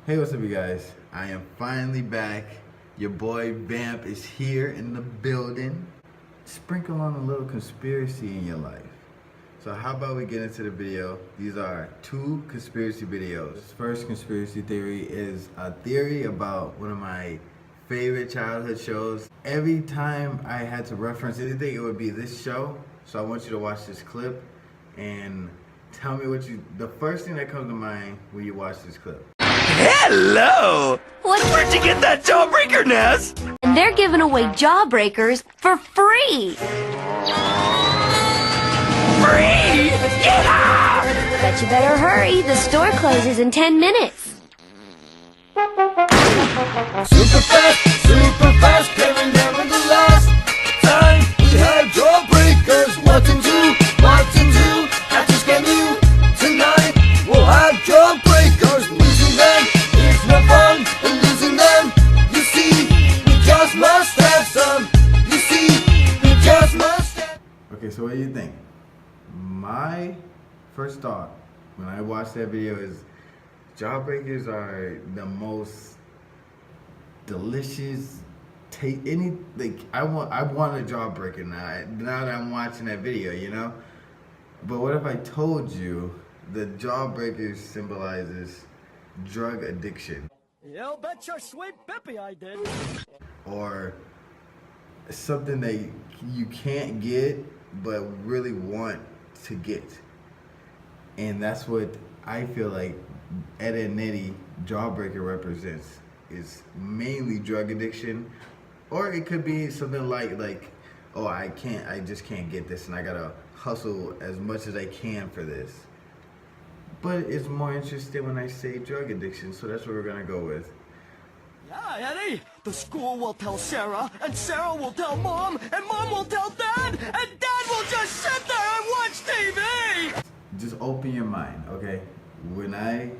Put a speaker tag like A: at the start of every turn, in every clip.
A: Hey, what's up, you guys? I am finally back. Your boy Vamp is here in the building. Sprinkle on a little conspiracy in your life. So how about we get into the video? These are two conspiracy videos. This first conspiracy theory is a theory about one of my favorite childhood shows. Every time I had to reference anything, it would be this show. So I want you to watch this clip and tell me the first thing that comes to mind when you watch this clip.
B: Hello! Where'd you get that jawbreaker, Ness?
C: And they're giving away jawbreakers for free!
B: Free! Yeah!
C: Bet you better hurry, the store closes in 10 minutes.
B: Super fast, coming down with the last time we had jawbreakers. What to do? I just can't do tonight. We'll have jawbreakers, losing them. It's no fun in losing them. You see, we just must have some. You see, we just must have.
A: Okay, so what do you think? My first thought when I watched that video is jawbreakers are the most delicious I want a jawbreaker now that I'm watching that video, you know? But what if I told you the jawbreakers symbolizes drug addiction?
D: You bet your sweet Bippy I did.
A: Or something that you can't get but really want to get. And that's what I feel like Edd Eddy jawbreaker represents, is mainly drug addiction. Or it could be something like, oh, I just can't get this and I gotta hustle as much as I can for this. But it's more interesting when I say drug addiction, so that's what we're gonna go with.
D: Yeah, Eddie. The school will tell Sarah, and Sarah will tell Mom, and Mom will tell Dad, and Dad will just sit there and watch TV!
A: Just open your mind, okay? When I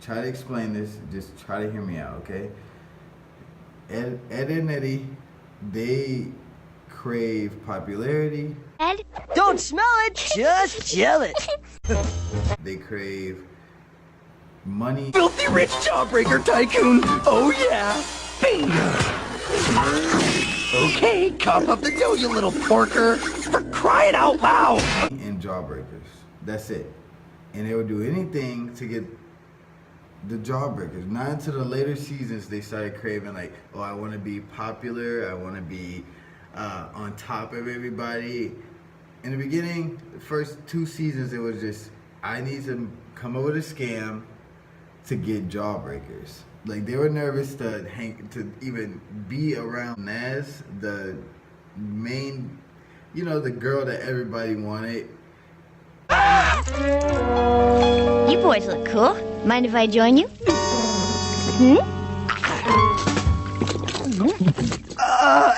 A: try to explain this, just try to hear me out, okay? Edd and Eddy, they crave popularity.
C: Ed?
D: Don't smell it, just gel it.
A: They crave money.
B: Filthy rich jawbreaker tycoon. Oh yeah. Bing. Okay, cough up the dough, you little porker. For crying out loud.
A: And jawbreakers. That's it. And they would do anything to get the jawbreakers. Not until the later seasons they started craving like, oh, I want to be popular. I want to be on top of everybody. In the beginning, the first 2 seasons, it was just, I need to come up with a scam to get jawbreakers. Like, they were nervous to even be around Naz, the main, the girl that everybody wanted.
C: You boys look cool. Mind if I join you?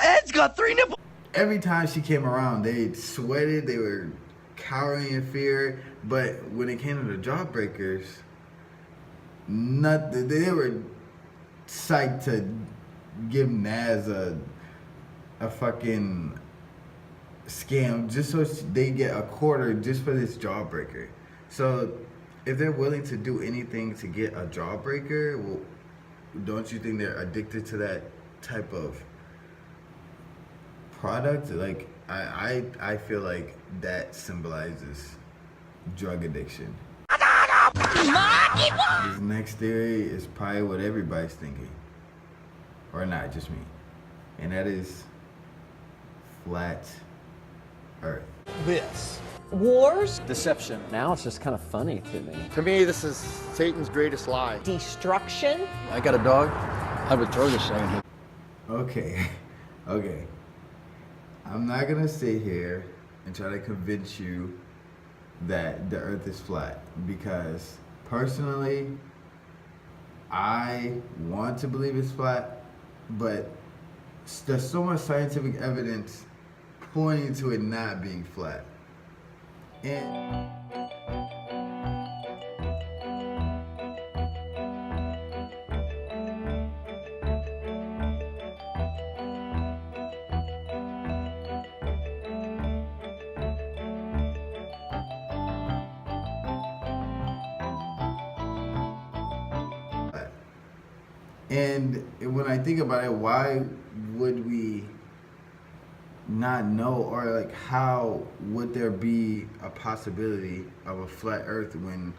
B: Ed's got 3 nipples.
A: Every time she came around, they sweated, they were cowering in fear. But when it came to the jawbreakers, they were psyched to give Naz a fucking scam just so they get a quarter just for this jawbreaker. So if they're willing to do anything to get a jawbreaker, well, don't you think they're addicted to that type of product? Like, I feel like that symbolizes drug addiction. This next theory is probably what everybody's thinking, or not, just me, and that is flat Earth.
D: This.
E: Wars,
F: Deception.
E: now it's just kind of funny to me.
G: To me, this is Satan's greatest lie.
E: Destruction,
F: I got a dog. I would throw this thing.
A: Okay, okay. I'm not gonna sit here and try to convince you that the Earth is flat, because personally, I want to believe it's flat, but there's so much scientific evidence pointing to it not being flat. And And when I think about it, why would we not know, or like how would there be a possibility of a flat earth when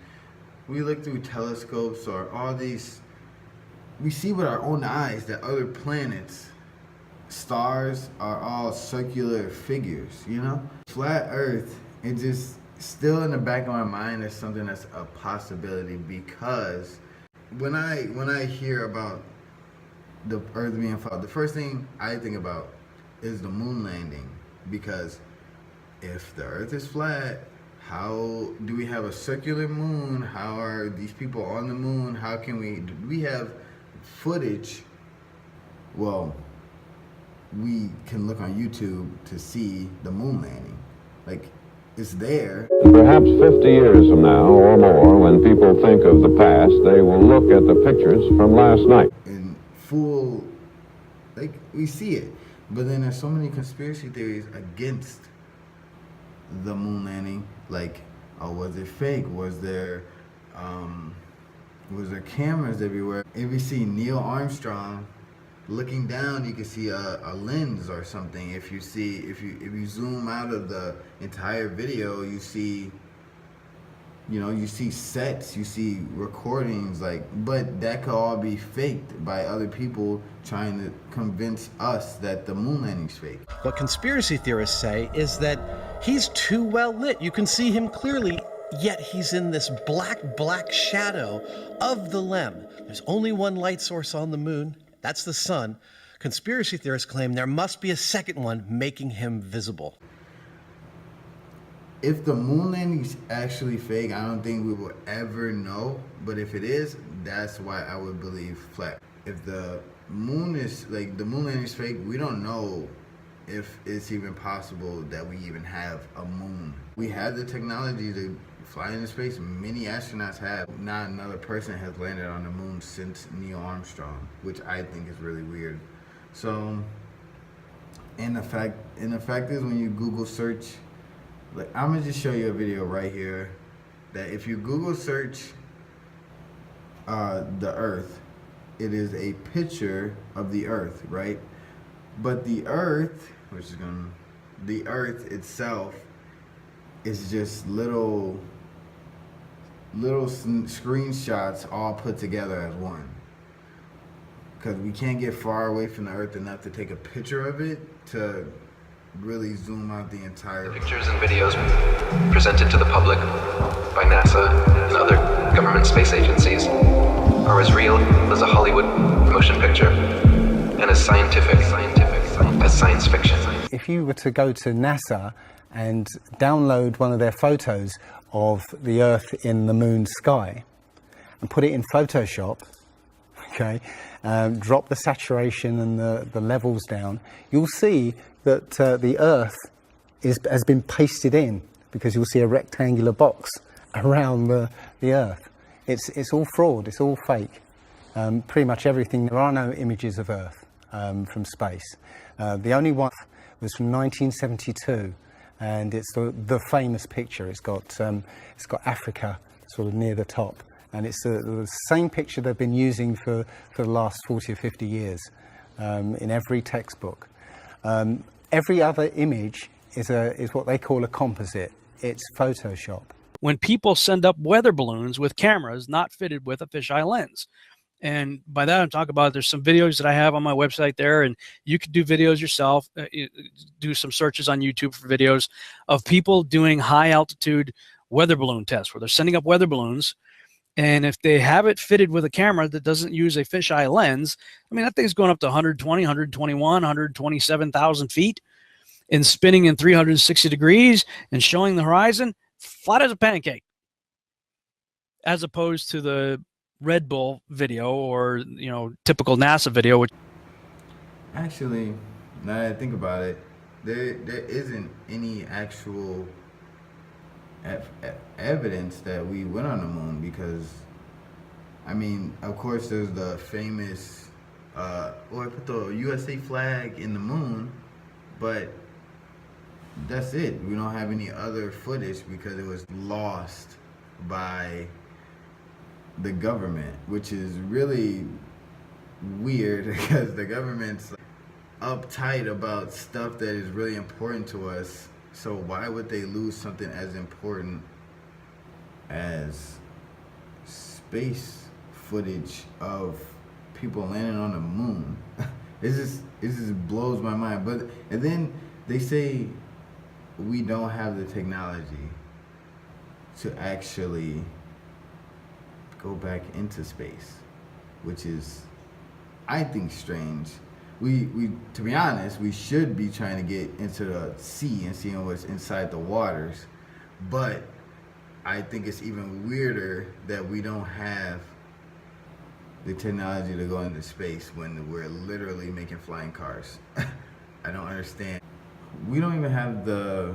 A: we look through telescopes or all these, we see with our own eyes that other planets, stars are all circular figures, you know? Flat earth, it just still in the back of my mind is something that's a possibility, because when I hear about the earth being flat, the first thing I think about is the moon landing, because if the earth is flat, how do we have a circular moon? How are these people on the moon? How can do we have footage? Well, we can look on YouTube to see the moon landing. Like, it's there.
H: Perhaps 50 years from now or more, when people think of the past, they will look at the pictures from last night.
A: In full, like, we see it. But then there's so many conspiracy theories against the moon landing. Like, oh, was it fake? Was there cameras everywhere? If you see Neil Armstrong looking down, you can see a lens or something. If you zoom out of the entire video, you see, you see sets, you see recordings, but that could all be faked by other people trying to convince us that the moon landing's fake.
I: What conspiracy theorists say is that he's too well lit. You can see him clearly, yet he's in this black shadow of the LEM. There's only one light source on the moon. That's the sun. Conspiracy theorists claim there must be a second one making him visible.
A: If the moon landing's actually fake, I don't think we will ever know. But if it is, that's why I would believe flat. If the moon landing's fake, we don't know if it's even possible that we even have a moon. We have the technology to fly into space. Many astronauts have. Not another person has landed on the moon since Neil Armstrong, which I think is really weird. So, and the fact is, when you Google search, like, I'm gonna just show you a video right here, that if you Google search the Earth, it is a picture of the Earth, right? But the Earth, the Earth itself is just little screenshots all put together as one. Because we can't get far away from the Earth enough to take a picture of it to really zoom out the entire
J: pictures and videos presented to the public by NASA and other government space agencies are as real as a Hollywood motion picture and as scientific as science fiction.
K: If you were to go to NASA and download one of their photos of the Earth in the moon sky and put it in Photoshop, okay, drop the saturation and the levels down, you'll see that the Earth has been pasted in, because you'll see a rectangular box around the Earth. It's all fraud, it's all fake. Pretty much everything. There are no images of Earth from space. The only one was from 1972, and it's the famous picture. It's got Africa sort of near the top, and it's the same picture they've been using for the last 40 or 50 years in every textbook. Every other image is what they call a composite. It's Photoshop.
L: When people send up weather balloons with cameras not fitted with a fisheye lens. And by that I'm talking about, there's some videos that I have on my website there, and you can do videos yourself, do some searches on YouTube for videos of people doing high altitude weather balloon tests where they're sending up weather balloons. And if they have it fitted with a camera that doesn't use a fisheye lens, I mean, that thing's going up to 120, 121, 127,000 feet and spinning in 360 degrees and showing the horizon flat as a pancake, as opposed to the Red Bull video or, typical NASA video. Which
A: actually, now that I think about it, there isn't any actual evidence that we went on the moon, because I mean, of course there's the famous I put the USA flag in the moon, but that's it. We don't have any other footage because it was lost by the government, which is really weird because the government's uptight about stuff that is really important to us. So why would they lose something as important as space footage of people landing on the moon? It just blows my mind. But and then they say we don't have the technology to actually go back into space, which is, I think, strange. We to be honest, we should be trying to get into the sea and seeing what's inside the waters, but I think it's even weirder that we don't have the technology to go into space when we're literally making flying cars. I don't understand. We don't even have the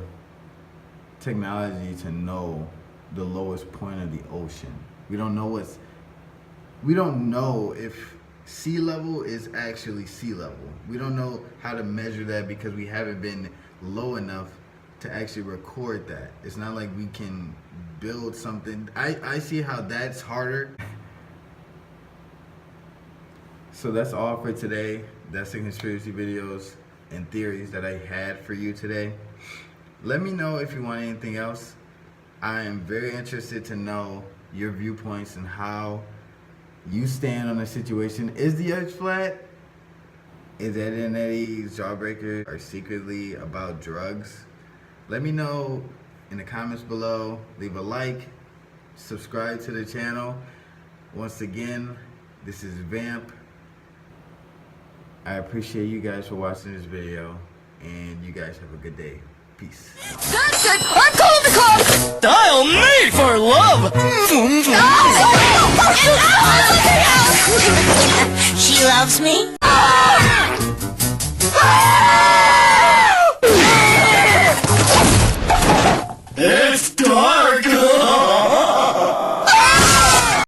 A: technology to know the lowest point of the ocean. We don't know if sea level is actually sea level. We don't know how to measure that because we haven't been low enough to actually record that. It's not like we can build something. I see how that's harder. So that's all for today. That's the conspiracy videos and theories that I had for you today. Let me know if you want anything else. I am very interested to know your viewpoints and how you stand on the situation. Is the earth flat? Is Edd and Eddy's jawbreakers are secretly about drugs? Let me know in the comments below. Leave a like, subscribe to the channel. Once again, this is Vamp. I appreciate you guys for watching this video, and you guys have a good day. Peace.
B: That's it! I'm calling the cops!
D: Dial me for love!
B: She loves me?